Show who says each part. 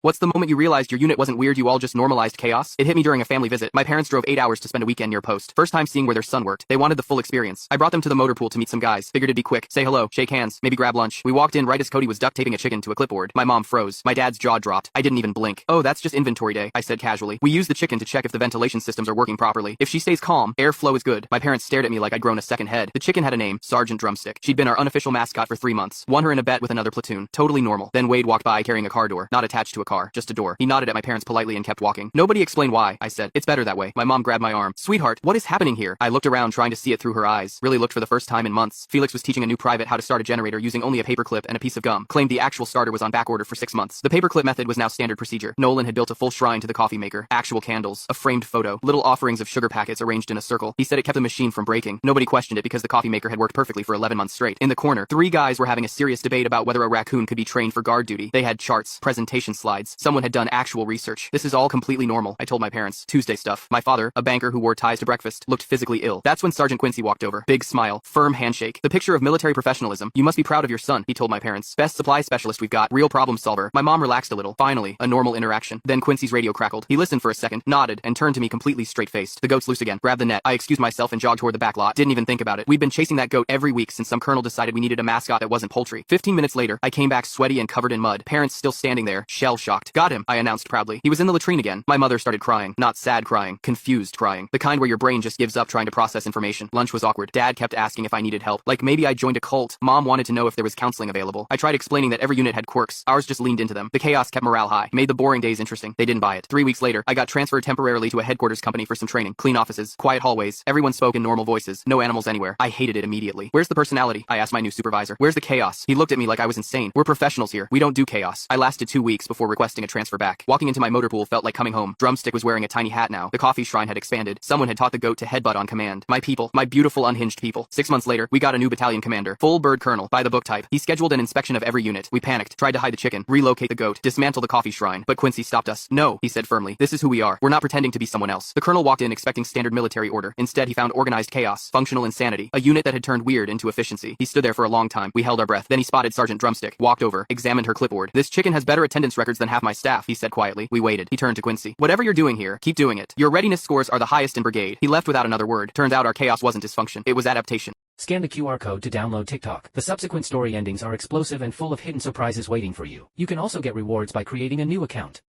Speaker 1: What's the moment you realized your unit wasn't weird, you all just normalized chaos? It hit me during a family visit. My parents drove 8 hours to spend a weekend near Post. First time seeing where their son worked. They wanted the full experience. I brought them to the motor pool to meet some guys. Figured it'd be quick. Say hello, shake hands, maybe grab lunch. We walked in right as Cody was duct taping a chicken to a clipboard. My mom froze. My dad's jaw dropped. I didn't even blink. Oh, that's just inventory day, I said casually. We use the chicken to check if the ventilation systems are working properly. If she stays calm, airflow is good. My parents stared at me like I'd grown a second head. The chicken had a name, Sergeant Drumstick. She'd been our unofficial mascot for 3 months. Won her in a bet with another platoon. Totally normal. Then Wade walked by carrying a car door. Not attached to a car, just a door. He nodded at my parents politely and kept walking. Nobody explained why, I said. It's better that way. My mom grabbed my arm. Sweetheart, what is happening here? I looked around trying to see it through her eyes. Really looked for the first time in months. Felix was teaching a new private how to start a generator using only a paperclip and a piece of gum. Claimed the actual starter was on back order for 6 months. The paperclip method was now standard procedure. Nolan had built a full shrine to the coffee maker. Actual candles. A framed photo. Little offerings of sugar packets arranged in a circle. He said it kept the machine from breaking. Nobody questioned it because the coffee maker had worked perfectly for 11 months straight. In the corner, 3 guys were having a serious debate about whether a raccoon could be trained for guard duty. They had charts, presentation slides. Someone had done actual research. This is all completely normal, I told my parents. Tuesday stuff. My father, a banker who wore ties to breakfast, looked physically ill. That's when Sergeant Quincy walked over. Big smile, firm handshake. The picture of military professionalism. You must be proud of your son, he told my parents. Best supply specialist we've got. Real problem solver. My mom relaxed a little. Finally, a normal interaction. Then Quincy's radio crackled. He listened for a second, nodded, and turned to me completely straight-faced. The goat's loose again. Grabbed the net. I excused myself and jogged toward the back lot. Didn't even think about it. We'd been chasing that goat every week since some colonel decided we needed a mascot that wasn't poultry. 15 minutes later, I came back sweaty and covered in mud. Parents still standing there, shell-shocked. Got him, I announced proudly. He was in the latrine again. My mother started crying. Not sad crying, confused crying. The kind where your brain just gives up trying to process information. Lunch was awkward. Dad kept asking if I needed help. Like maybe I joined a cult. Mom wanted to know if there was counseling available. I tried explaining that every unit had quirks. Ours just leaned into them. The chaos kept morale high. Made the boring days interesting. They didn't buy it. 3 weeks later, I got transferred temporarily to a headquarters company for some training. Clean offices, quiet hallways. Everyone spoke in normal voices. No animals anywhere. I hated it immediately. Where's the personality? I asked my new supervisor. Where's the chaos? He looked at me like I was insane. We're professionals here. We don't do chaos. I lasted 2 weeks before requesting a transfer back. Walking into my motor pool felt like coming home. Drumstick was wearing a tiny hat now. The coffee shrine had expanded. Someone had taught the goat to headbutt on command. My people. My beautiful unhinged people. 6 months later, we got a new battalion commander. Full bird colonel. By the book type. He scheduled an inspection of every unit. We panicked. Tried to hide the chicken. Relocate the goat. Dismantle the coffee shrine. But Quincy stopped us. No, he said firmly. This is who we are. We're not pretending to be someone else. The colonel walked in expecting standard military order. Instead, he found organized chaos. Functional insanity. A unit that had turned weird into efficiency. He stood there for a long time. We held our breath. Then he spotted Sergeant Drumstick. Walked over. Examined her clipboard. This chicken has better attendance records than half my staff, he said quietly. We waited. He turned to Quincy. Whatever you're doing here, keep doing it. Your readiness scores are the highest in brigade. He left without another word. Turns out our chaos wasn't dysfunction. It was adaptation.
Speaker 2: Scan the QR code to download TikTok. The subsequent story endings are explosive and full of hidden surprises waiting for you. You can also get rewards by creating a new account.